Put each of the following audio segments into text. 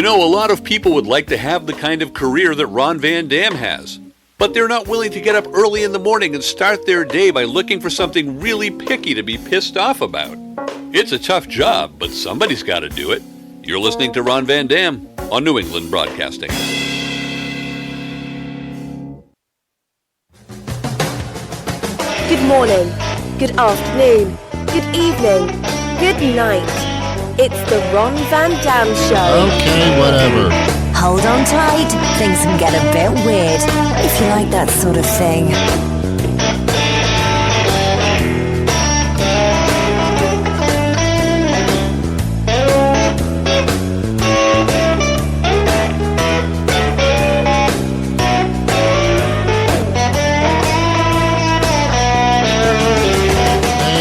You know, a lot of people would like to have the kind of career that Ron Van Dam has, but they're not willing to get up early in the morning and start their day by looking for something really picky to be pissed off about. It's a tough job, but somebody's got to do it. You're listening to Ron Van Dam on New England Broadcasting. Good morning, good afternoon, good evening, good night. It's the Ron Van Dam Show. Okay, whatever. Hold on tight, things can get a bit weird, if you like that sort of thing.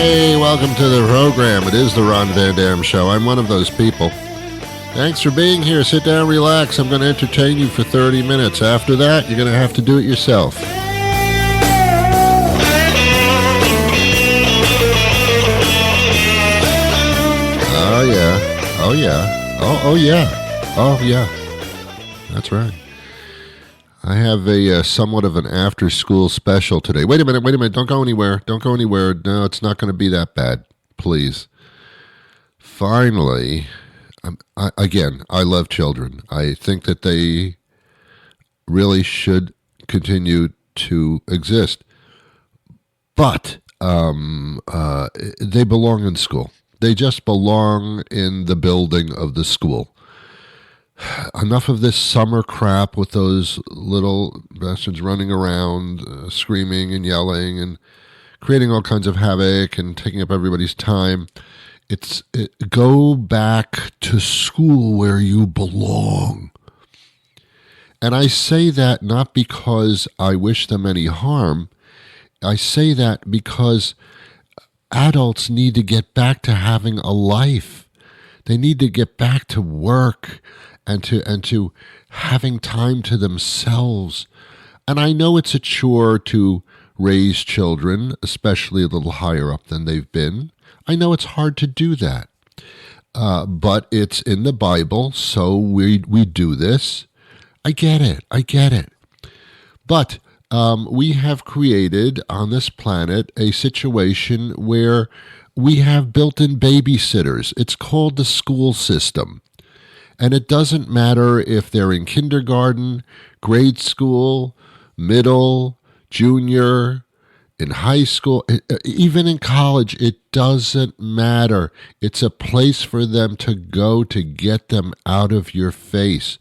Hey, welcome to the program. It is the Ron Van Dam Show. I'm one of those people. Thanks for being here. Sit down, relax. I'm going to entertain you for 30 minutes. After that, you're going to have to do it yourself. Oh, yeah. Oh, yeah. Oh, yeah. Oh, yeah. That's right. I have a somewhat of an after-school special today. Wait a minute. Don't go anywhere. No, it's not going to be that bad. Please. Finally, I love children. I think that they really should continue to exist. But they belong in school. They just belong in the building of the school. Enough of this summer crap with those little bastards running around, screaming and yelling and creating all kinds of havoc and taking up everybody's time. Go back to school where you belong. And I say that not because I wish them any harm. I say that because adults need to get back to having a life. They need to get back to work and to having time to themselves. And I know it's a chore to raise children, especially a little higher up than they've been. I know it's hard to do that. But it's in the Bible, so we do this. I get it. But we have created on this planet a situation where we have built-in babysitters. It's called the school system. And it doesn't matter if they're in kindergarten, grade school, middle, junior, in high school, even in college, it doesn't matter. It's a place for them to go to get them out of your face.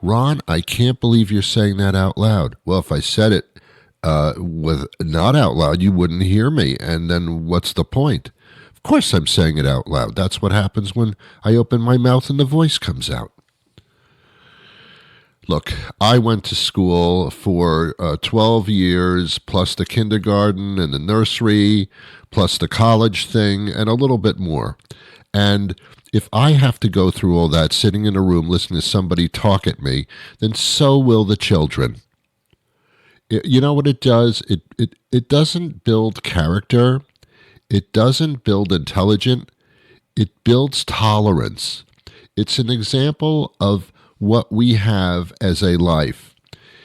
Ron, I can't believe you're saying that out loud. Well, if I said it with not out loud, you wouldn't hear me. And then what's the point? Of course I'm saying it out loud. That's what happens when I open my mouth and the voice comes out. Look, I went to school for 12 years, plus the kindergarten and the nursery, plus the college thing, and a little bit more. And if I have to go through all that sitting in a room listening to somebody talk at me, then so will the children. You know what it does? It doesn't build character. It doesn't build intelligence. It builds tolerance. It's an example of what we have as a life.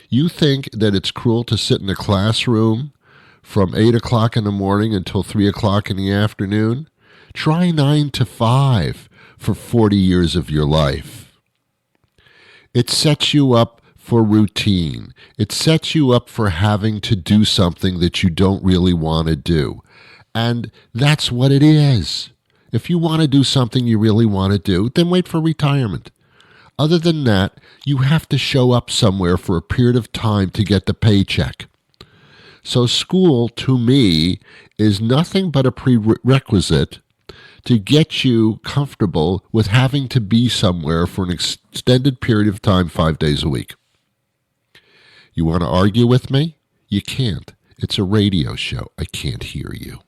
You think that it's cruel to sit in a classroom from 8 o'clock in the morning until 3 o'clock in the afternoon? Try 9 to 5 for 40 years of your life. It sets you up for routine. It sets you up for having to do something that you don't really want to do. And that's what it is. If you want to do something you really want to do, then wait for retirement. Other than that, you have to show up somewhere for a period of time to get the paycheck. So school, to me, is nothing but a prerequisite to get you comfortable with having to be somewhere for an extended period of time, 5 days a week. You want to argue with me? You can't. It's a radio show. I can't hear you.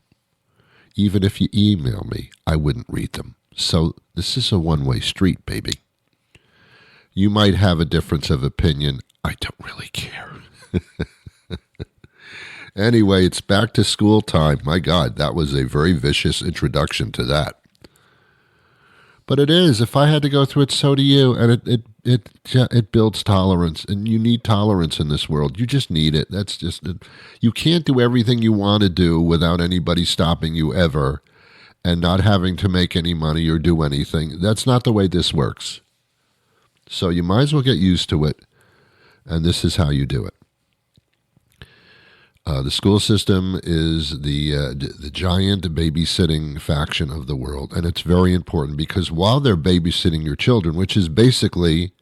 Even if you email me, I wouldn't read them. So this is a one-way street, baby. You might have a difference of opinion. I don't really care. Anyway, it's back to school time. My God, that was a very vicious introduction to that. But it is. If I had to go through it, so do you. And it builds tolerance, and you need tolerance in this world. You just need it. That's just it. You can't do everything you want to do without anybody stopping you ever, and not having to make any money or do anything. That's not the way this works. So you might as well get used to it, and this is how you do it. The school system is the giant babysitting faction of the world, and it's very important because while they're babysitting your children, which is basically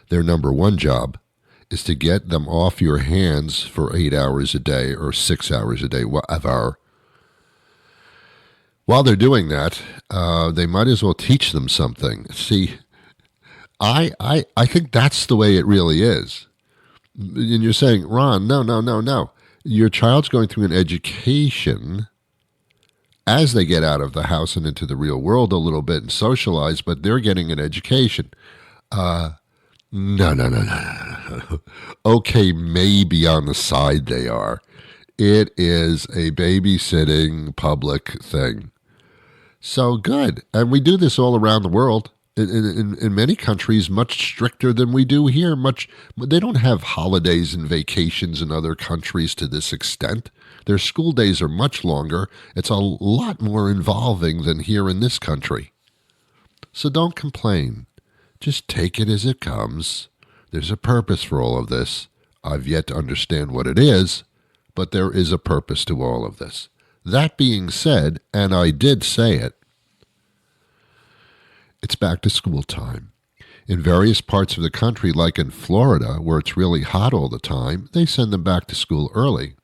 their number one job, is to get them off your hands for 8 hours a day or 6 hours a day, whatever. While they're doing that, they might as well teach them something. See, I think that's the way it really is. And you're saying, Ron, no. Your child's going through an education as they get out of the house and into the real world a little bit and socialize, but they're getting an education. No. Okay, maybe on the side they are. It is a babysitting public thing. So good. And we do this all around the world. In many countries, much stricter than we do here. They don't have holidays and vacations in other countries to this extent. Their school days are much longer. It's a lot more involving than here in this country. So don't complain. Just take it as it comes. There's a purpose for all of this. I've yet to understand what it is, but there is a purpose to all of this. That being said, and I did say it, it's back to school time. In various parts of the country, like in Florida, where it's really hot all the time, they send them back to school early.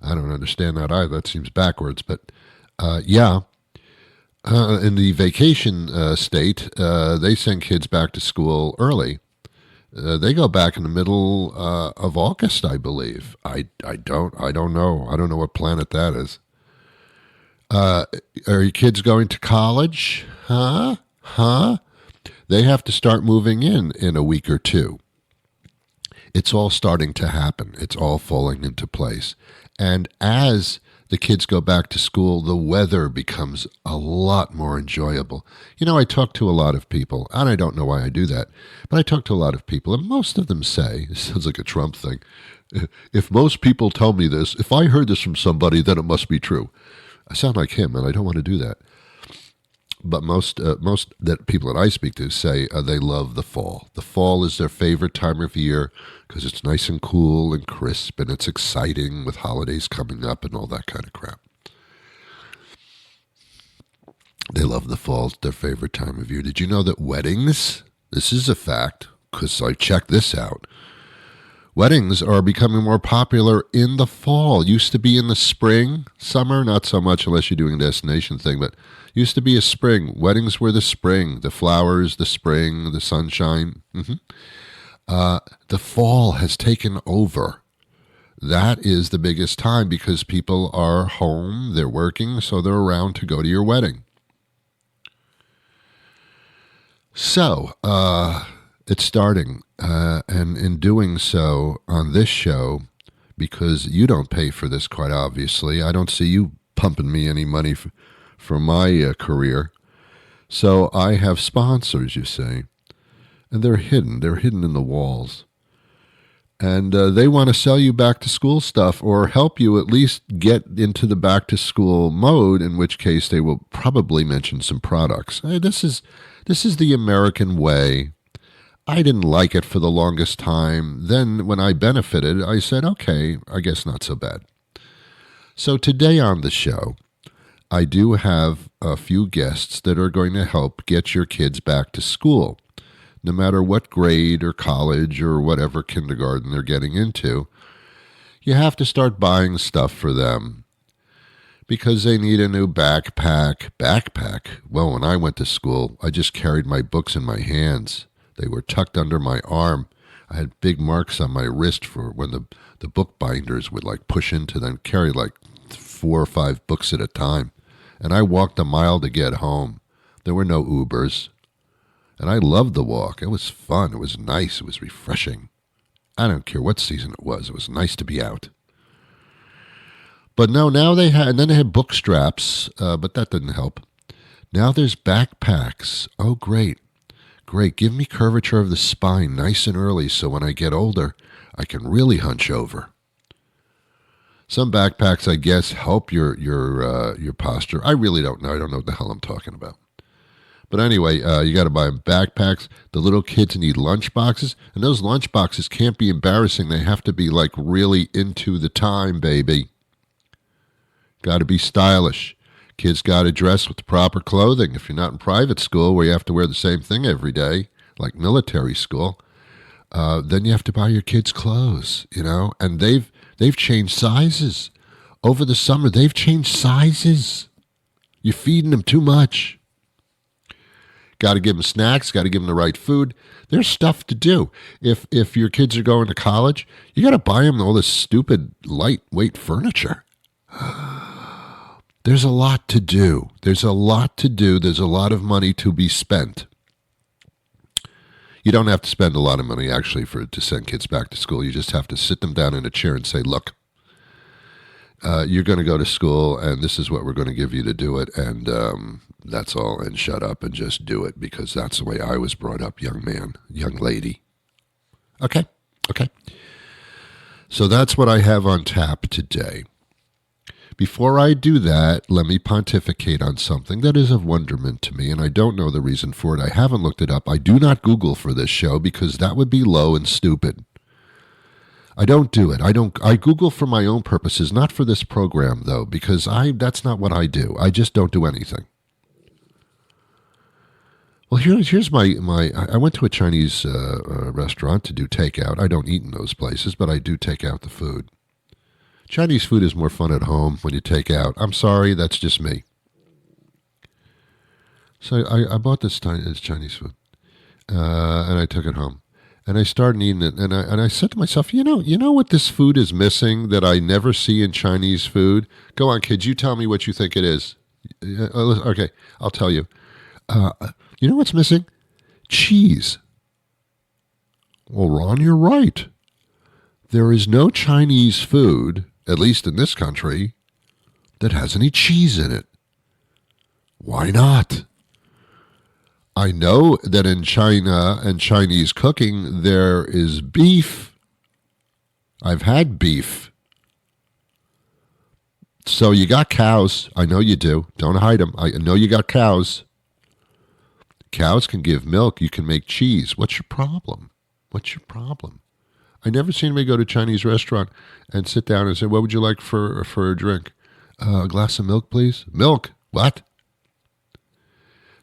I don't understand that either. That seems backwards. But, in the vacation state, they send kids back to school early. They go back in the middle of August, I believe. I don't know. I don't know what planet that is. Are your kids going to college? Huh? They have to start moving in a week or two. It's all starting to happen. It's all falling into place. And as the kids go back to school, the weather becomes a lot more enjoyable. You know, I talk to a lot of people, and I don't know why I do that, but I talk to a lot of people, and most of them say, it sounds like a Trump thing, if most people tell me this, if I heard this from somebody, then it must be true. I sound like him, and I don't want to do that. But most that people that I speak to say they love the fall. The fall is their favorite time of year because it's nice and cool and crisp, and it's exciting with holidays coming up and all that kind of crap. They love the fall. It's their favorite time of year. Did you know that weddings, this is a fact because I checked this out, weddings are becoming more popular in the fall. Used to be in the spring, summer, not so much unless you're doing a destination thing, but used to be a spring. Weddings were the spring, the flowers, the spring, the sunshine. The fall has taken over. That is the biggest time because people are home, they're working, so they're around to go to your wedding. So, it's starting, and in doing so on this show, because you don't pay for this quite obviously, I don't see you pumping me any money for my career. So I have sponsors, you see, and they're hidden in the walls. And they want to sell you back to school stuff or help you at least get into the back to school mode, in which case they will probably mention some products. Hey, this is the American way. I didn't like it for the longest time. Then when I benefited, I said, okay, I guess not so bad. So today on the show, I do have a few guests that are going to help get your kids back to school. No matter what grade or college or whatever kindergarten they're getting into, you have to start buying stuff for them because they need a new backpack. Backpack? Well, when I went to school, I just carried my books in my hands. They were tucked under my arm. I had big marks on my wrist for when the book binders would like push into them, carry like 4 or 5 books at a time. And I walked a mile to get home. There were no Ubers. And I loved the walk. It was fun. It was nice. It was refreshing. I don't care what season it was. It was nice to be out. But no, now they had, and then they had book straps, but that didn't help. Now there's backpacks. Oh, great. Great. Give me curvature of the spine nice and early so when I get older, I can really hunch over. Some backpacks, I guess, help your posture. I really don't know. I don't know what the hell I'm talking about. But anyway, you got to buy backpacks. The little kids need lunch boxes, and those lunch boxes can't be embarrassing. They have to be like really into the time, baby. Got to be stylish. Kids got to dress with the proper clothing. If you're not in private school where you have to wear the same thing every day, like military school, then you have to buy your kids clothes, and they've changed sizes. Over the summer, they've changed sizes. You're feeding them too much. Got to give them snacks, got to give them the right food. There's stuff to do. If your kids are going to college, you got to buy them all this stupid lightweight furniture. There's a lot to do. There's a lot of money to be spent. You don't have to spend a lot of money, actually, to send kids back to school. You just have to sit them down in a chair and say, look, you're going to go to school, and this is what we're going to give you to do it, and that's all, and shut up and just do it, because that's the way I was brought up, young man, young lady. Okay. So that's what I have on tap today. Before I do that, let me pontificate on something that is of wonderment to me, and I don't know the reason for it. I haven't looked it up. I do not Google for this show because that would be low and stupid. I don't do it. I Google for my own purposes, not for this program, though, because that's not what I do. I just don't do anything. Well, here's my I went to a Chinese restaurant to do takeout. I don't eat in those places, but I do take out the food. Chinese food is more fun at home when you take out. I'm sorry, that's just me. So I bought this Chinese food, and I took it home, and I started eating it, and I said to myself, you know what this food is missing that I never see in Chinese food? Go on, kids, you tell me what you think it is. Okay, I'll tell you. You know what's missing? Cheese. Well, Ron, you're right. There is no Chinese food, at least in this country, that has any cheese in it. Why not? I know that in China and Chinese cooking, there is beef. I've had beef. So you got cows. I know you do. Don't hide them. I know you got cows. Cows can give milk. You can make cheese. What's your problem? I never seen anybody go to a Chinese restaurant and sit down and say, what would you like for a drink? A glass of milk, please? Milk? What?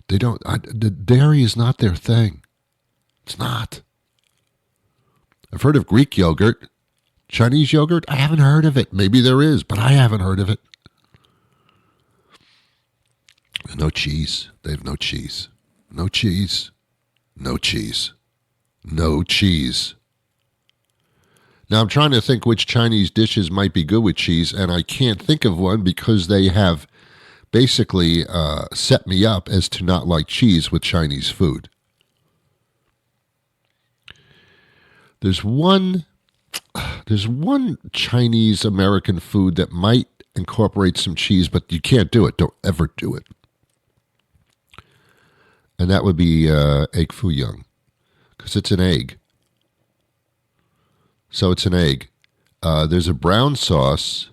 They don't, the dairy is not their thing. It's not. I've heard of Greek yogurt. Chinese yogurt? I haven't heard of it. Maybe there is, but I haven't heard of it. No cheese. They have no cheese. No cheese. No cheese. No cheese. Now, I'm trying to think which Chinese dishes might be good with cheese, and I can't think of one because they have basically set me up as to not like cheese with Chinese food. There's one Chinese American food that might incorporate some cheese, but you can't do it. Don't ever do it. And that would be egg foo young, because it's an egg. So it's an egg. There's a brown sauce,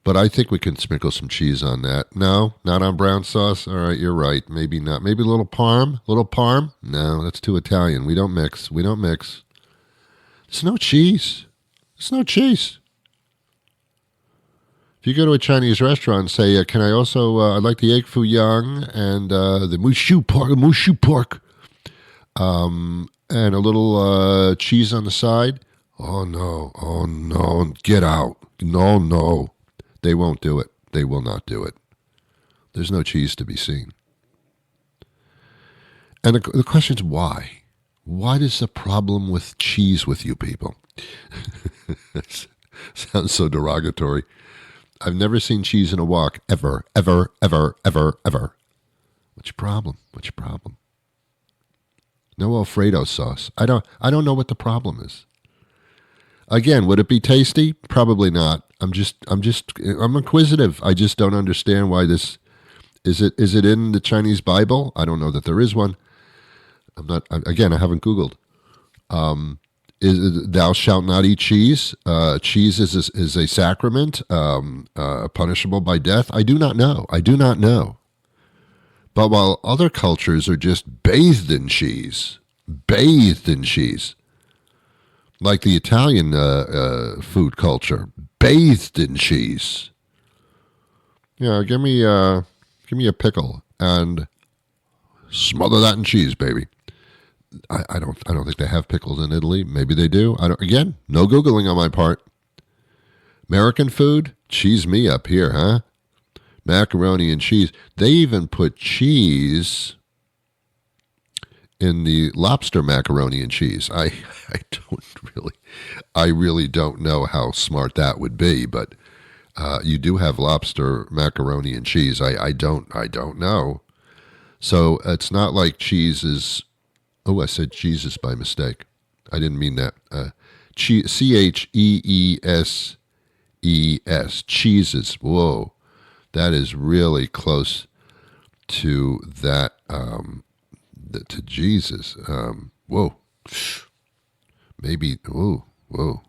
but I think we can sprinkle some cheese on that. No, not on brown sauce. All right, you're right. Maybe not. Maybe a little parm. No, that's too Italian. We don't mix. There's no cheese. If you go to a Chinese restaurant and say, can I also, I'd like the egg foo young and the mushu pork, and a little cheese on the side. Oh, no, get out. No. They won't do it. They will not do it. There's no cheese to be seen. And the question is why? What is the problem with cheese with you people? Sounds so derogatory. I've never seen cheese in a wok, ever. What's your problem? No Alfredo sauce. I don't know what the problem is. Again, would it be tasty? Probably not. I'm inquisitive. I just don't understand why this Is it in the Chinese Bible? I don't know that there is one. I haven't Googled. Thou shalt not eat cheese. Cheese is a sacrament, punishable by death. I do not know. But while other cultures are just bathed in cheese, like the Italian food culture, bathed in cheese. Yeah, give me a pickle and smother that in cheese, baby. I don't think they have pickles in Italy. Maybe they do. Again, no Googling on my part. American food, cheese me up here, huh? Macaroni and cheese. They even put cheese in the lobster macaroni and cheese. I really don't know how smart that would be, but you do have lobster macaroni and cheese. I don't know. So it's not like cheese is. Oh, I said Jesus by mistake. I didn't mean that. Cheeses. Cheeses. Whoa. That is really close to that, to Jesus. Whoa. Maybe, whoa.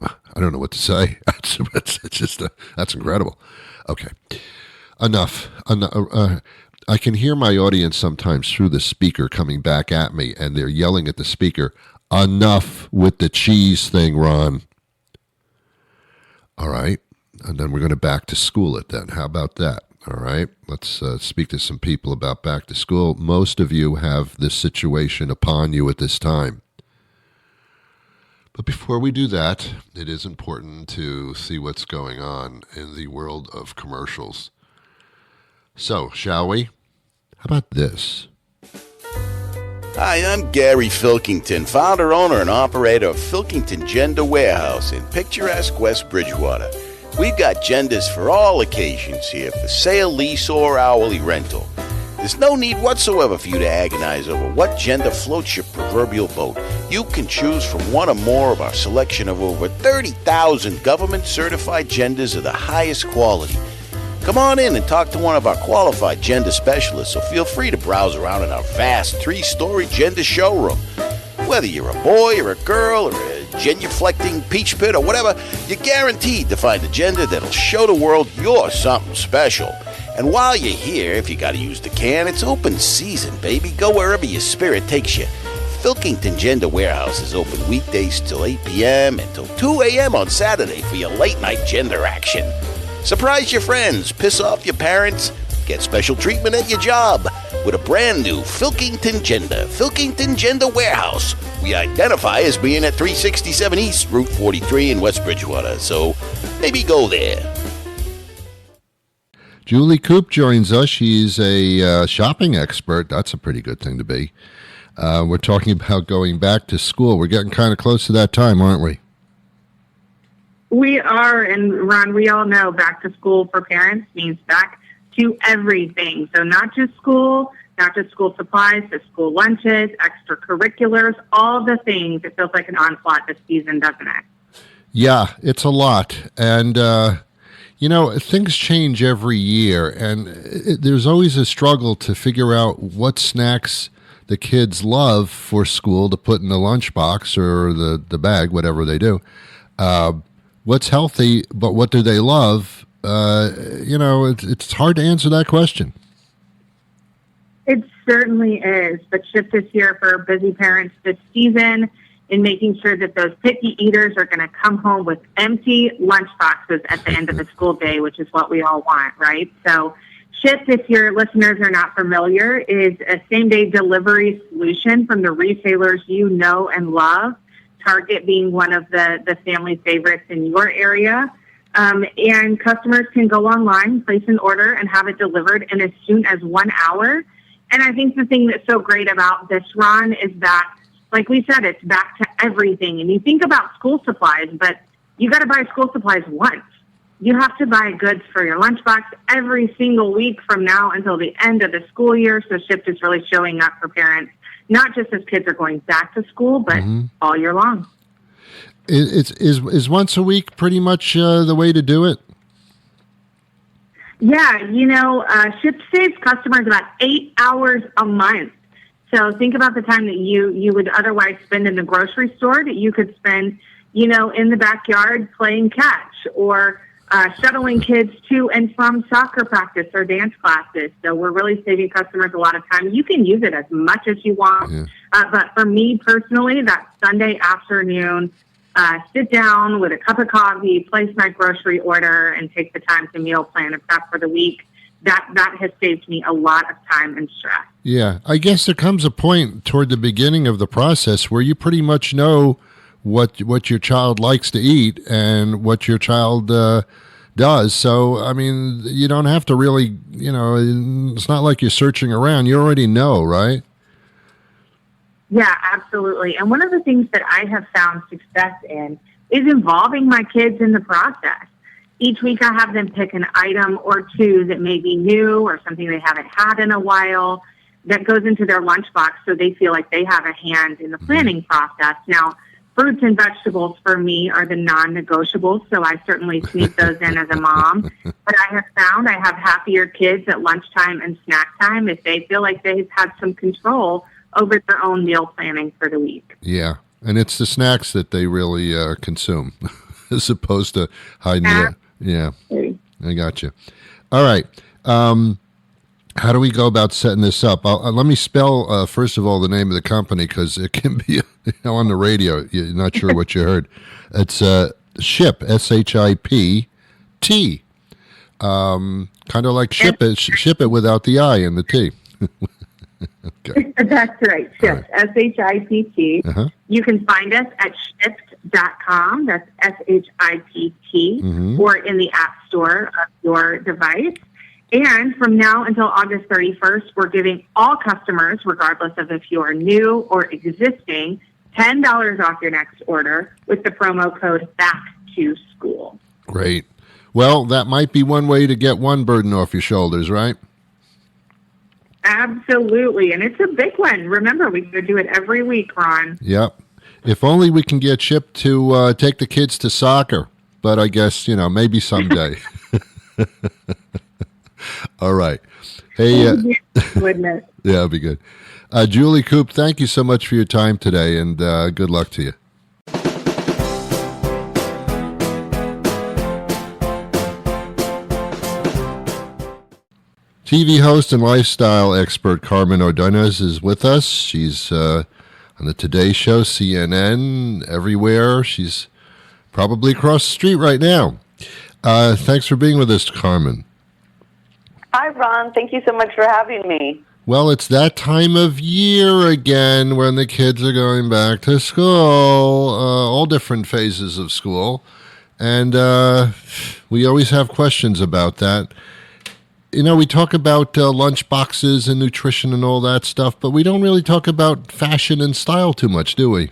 I don't know what to say. That's incredible. Okay. Enough. I can hear my audience sometimes through the speaker coming back at me, and they're yelling at the speaker, enough with the cheese thing, Ron. All right. And then we're going to back to school it then. How about that? All right. Let's speak to some people about back to school. Most of you have this situation upon you at this time. But before we do that, it is important to see what's going on in the world of commercials. So, shall we? How about this? Hi, I'm Gary Filkington, founder, owner, and operator of Filkington Gender Warehouse in picturesque West Bridgewater. We've got genders for all occasions here for sale, lease, or hourly rental. There's no need whatsoever for you to agonize over what gender floats your proverbial boat. You can choose from one or more of our selection of over 30,000 government-certified genders of the highest quality. Come on in and talk to one of our qualified gender specialists, or feel free to browse around in our vast 3-story gender showroom. Whether you're a boy or a girl or a genuflecting peach pit or whatever, you're guaranteed to find a gender that'll show the world you're something special. And while you're here, if you gotta use the can, it's open season, baby. Go wherever your spirit takes you. Filkington Gender Warehouse is open weekdays till 8 p.m. and till 2 a.m. on Saturday for your late-night gender action. Surprise your friends, piss off your parents, get special treatment at your job with a brand new Filkington Gender Warehouse. We identify as being at 367 East Route 43 in West Bridgewater, so maybe go there. Julie Coop joins us. She's a shopping expert. That's a pretty good thing to be. We're talking about going back to school. We're getting kind of close to that time, aren't we? We are, and Ron, we all know back to school for parents means back to everything. So not just school supplies, to school lunches, extracurriculars, all the things. It feels like an onslaught this season, doesn't it? Yeah, it's a lot. And, things change every year, and there's always a struggle to figure out what snacks the kids love for school to put in the lunchbox or the bag, whatever they do. What's healthy, but what do they love? It's hard to answer that question. It certainly is. But shift is here for busy parents this season in making sure that those picky eaters are going to come home with empty lunchboxes at the end of the school day, which is what we all want, right? So Shipt, if your listeners are not familiar, is a same-day delivery solution from the retailers you know and love, Target being one of the family favorites in your area. And customers can go online, place an order, and have it delivered in as soon as 1 hour. And I think the thing that's so great about this, Ron, is that, like we said, it's back to everything. And you think about school supplies, but you got to buy school supplies once. You have to buy goods for your lunchbox every single week from now until the end of the school year. So Shipt is really showing up for parents, not just as kids are going back to school, but all year long. Is once a week pretty much the way to do it? Yeah, Shipt saves customers about 8 hours a month. So think about the time that you would otherwise spend in the grocery store that you could spend, in the backyard playing catch or shuttling kids to and from soccer practice or dance classes. So we're really saving customers a lot of time. You can use it as much as you want. But for me personally, that Sunday afternoon, sit down with a cup of coffee, place my grocery order, and take the time to meal plan and prep for the week. That has saved me a lot of time and stress. Yeah, I guess there comes a point toward the beginning of the process where you pretty much know what your child likes to eat and what your child does. So, I mean, you don't have to really, it's not like you're searching around. You already know, right? Yeah, absolutely. And one of the things that I have found success in is involving my kids in the process. Each week I have them pick an item or two that may be new or something they haven't had in a while that goes into their lunchbox so they feel like they have a hand in the planning process. Now, fruits and vegetables for me are the non-negotiables, so I certainly sneak those in as a mom. But I have found I have happier kids at lunchtime and snack time if they feel like they've had some control over their own meal planning for the week. Yeah, and it's the snacks that they really consume as opposed to hiding it. Yeah, I got you. All right. How do we go about setting this up? Let me spell, first of all, the name of the company because it can be on the radio. You're not sure what you heard. It's Shipt, S-H-I-P-T. Kind of like ship it without the I and the T. Okay. That's right. Shipt, S-H-I-P-T. You can find us at shipt.com. That's S-H-I-P-T, or in the App Store of your device. And from now until August 31st, we're giving all customers, regardless of if you're new or existing, $10 off your next order with the promo code BACKTOSCHOOL. Great. Well, that might be one way to get one burden off your shoulders, right? Absolutely. And it's a big one. Remember, we could do it every week, Ron. Yep. If only we can get Shipt to take the kids to soccer. But I guess, maybe someday. All right. Hey, Goodness. Yeah, that'd be good. Julie Coop, thank you so much for your time today, and good luck to you. TV host and lifestyle expert Carmen Ordonez is with us. She's on the Today Show, CNN, everywhere. She's probably across the street right now. Thanks for being with us, Carmen. Hi, Ron. Thank you so much for having me. Well, it's that time of year again when the kids are going back to school, all different phases of school. And we always have questions about that. We talk about lunch boxes and nutrition and all that stuff, but we don't really talk about fashion and style too much, do we?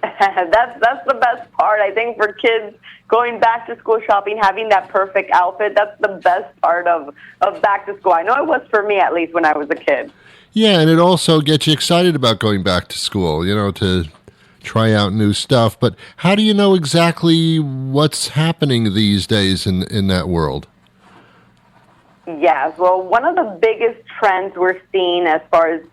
That's the best part, I think, for kids going back to school shopping, having that perfect outfit. That's the best part of back to school. I know it was for me, at least, when I was a kid. Yeah, and it also gets you excited about going back to school, to try out new stuff. But how do you know exactly what's happening these days in that world? Yes, well, one of the biggest trends we're seeing as far as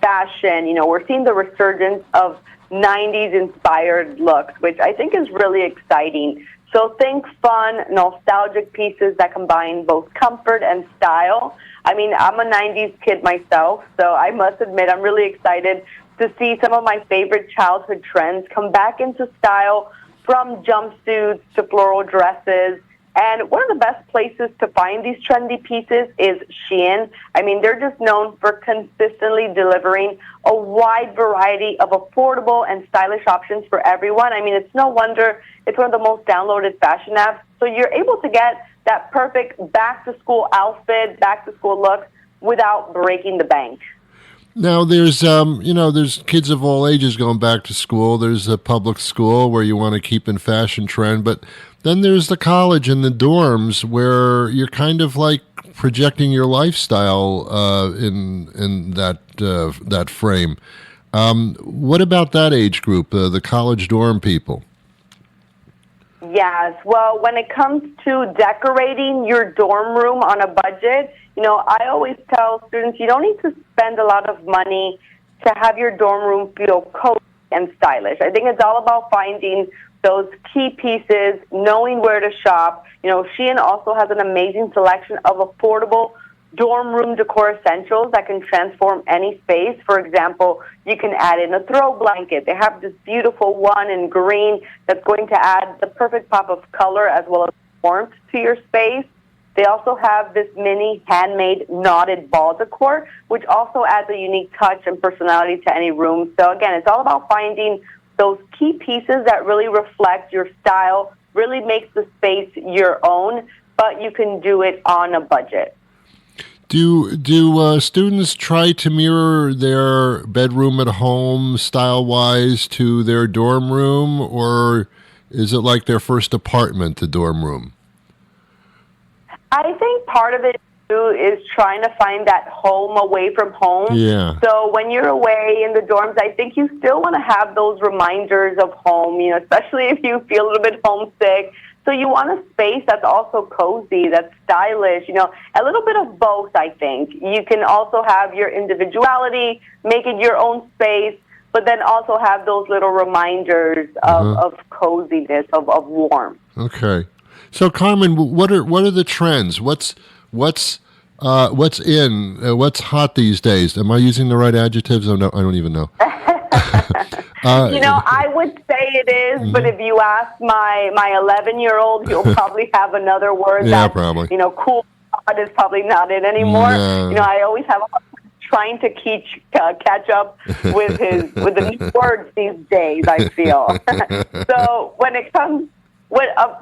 fashion, we're seeing the resurgence of 90s-inspired looks, which I think is really exciting. So think fun, nostalgic pieces that combine both comfort and style. I mean, I'm a 90s kid myself, so I must admit I'm really excited to see some of my favorite childhood trends come back into style, from jumpsuits to floral dresses. And one of the best places to find these trendy pieces is Shein. I mean, they're just known for consistently delivering a wide variety of affordable and stylish options for everyone. I mean, it's no wonder it's one of the most downloaded fashion apps. So you're able to get that perfect back-to-school outfit, back-to-school look without breaking the bank. Now, there's there's kids of all ages going back to school. There's a public school where you want to keep in fashion trend, but then there's the college and the dorms where you're kind of like projecting your lifestyle in that frame. What about that age group, the college dorm people? Yes. Well, when it comes to decorating your dorm room on a budget, I always tell students you don't need to spend a lot of money to have your dorm room feel cozy and stylish. I think it's all about finding those key pieces, knowing where to shop. Shein also has an amazing selection of affordable dorm room decor essentials that can transform any space. For example, you can add in a throw blanket. They have this beautiful one in green that's going to add the perfect pop of color as well as warmth to your space. They also have this mini handmade knotted ball decor, which also adds a unique touch and personality to any room. So again, it's all about finding those key pieces that really reflect your style, really makes the space your own, but you can do it on a budget. Do students try to mirror their bedroom at home style-wise to their dorm room, or is it like their first apartment, the dorm room? I think part of it, too, is trying to find that home away from home. Yeah. So when you're away in the dorms, I think you still want to have those reminders of home, especially if you feel a little bit homesick. So you want a space that's also cozy, that's stylish, a little bit of both, I think. You can also have your individuality, make it your own space, but then also have those little reminders of coziness, of warmth. Okay. So Carmen, what are the trends? What's in? What's hot these days? Am I using the right adjectives? Oh, no, I don't even know. I would say it is, but if you ask my 11-year-old, he'll probably have another word probably. Cool is probably not it anymore. No. I always have a hard time trying to catch up with the new words these days, I feel. So when it comes,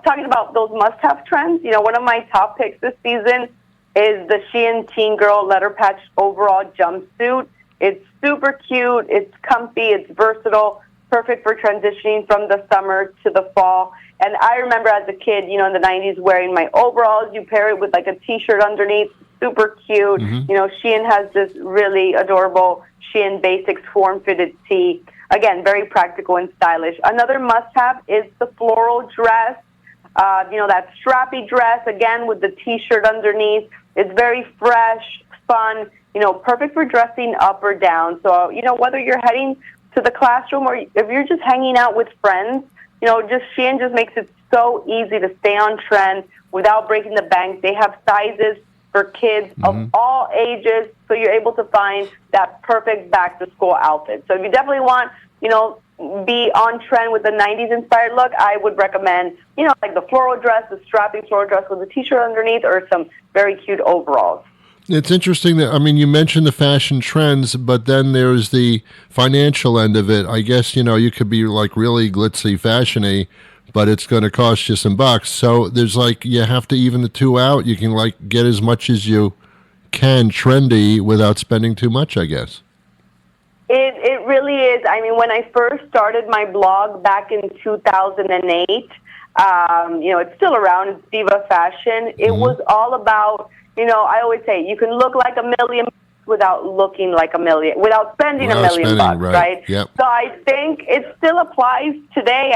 talking about those must-have trends, one of my top picks this season is the Shein Teen Girl Letter Patch Overall Jumpsuit. It's super cute, it's comfy, it's versatile, perfect for transitioning from the summer to the fall. And I remember as a kid, in the 90s, wearing my overalls. You pair it with like a T-shirt underneath, super cute. Shein has this really adorable Shein Basics form-fitted tee. Again, very practical and stylish. Another must-have is the floral dress. That strappy dress, again, with the T-shirt underneath. It's very fresh, fun, perfect for dressing up or down. So, whether you're heading to the classroom or if you're just hanging out with friends, Shein just makes it so easy to stay on trend without breaking the bank. They have sizes for kids of all ages, so you're able to find that perfect back-to-school outfit. So if you definitely want, be on trend with the 90s inspired look, I would recommend, like the floral dress, the strappy floral dress with a T-shirt underneath, or some very cute overalls. It's interesting that, you mentioned the fashion trends, but then there's the financial end of it. I guess, you could be like really glitzy, fashion-y, but it's going to cost you some bucks. So there's you have to even the two out. You can get as much as you can trendy without spending too much, I guess. It really is. When I first started my blog back in 2008, it's still around, it's Diva Fashion. It was all about, I always say, you can look like $1 million without looking like $1 million, without spending $1 million bucks, right? Yep. So I think it still applies today.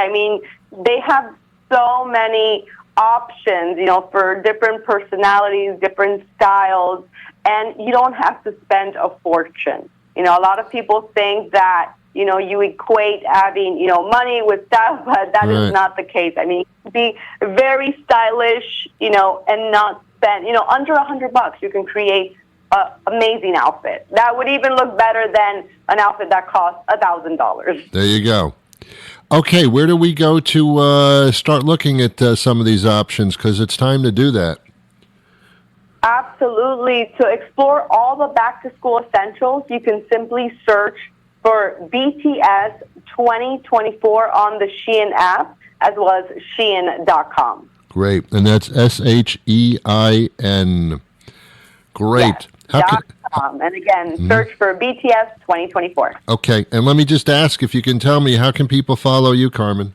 They have so many options, for different personalities, different styles, and you don't have to spend a fortune. A lot of people think that, you equate having, money with style, but that is not the case. You can be very stylish, and not spend, under $100, you can create an amazing outfit. That would even look better than an outfit that costs $1,000. There you go. Okay, where do we go to start looking at some of these options? Because it's time to do that. Absolutely. To explore all the back-to-school essentials, you can simply search for BTS 2024 on the Shein app, as well as Shein.com. Great. And that's SHEIN. Great. Yes, and again, search for BTS 2024. Okay. And let me just ask if you can tell me, how can people follow you, Carmen?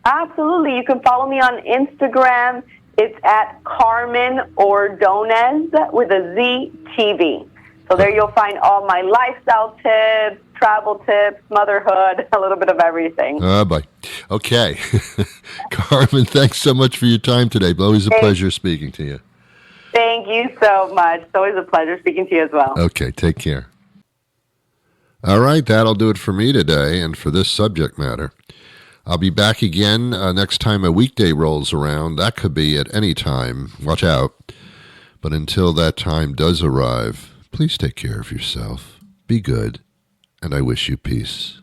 Absolutely. You can follow me on Instagram. It's at Carmen Ordonez with a Z TV. So there you'll find all my lifestyle tips, travel tips, motherhood, a little bit of everything. Bye. Okay. Carmen, thanks so much for your time today. Always a pleasure speaking to you. Thank you so much. It's always a pleasure speaking to you as well. Okay, take care. All right, that'll do it for me today and for this subject matter. I'll be back again next time a weekday rolls around. That could be at any time. Watch out. But until that time does arrive, please take care of yourself. Be good, and I wish you peace.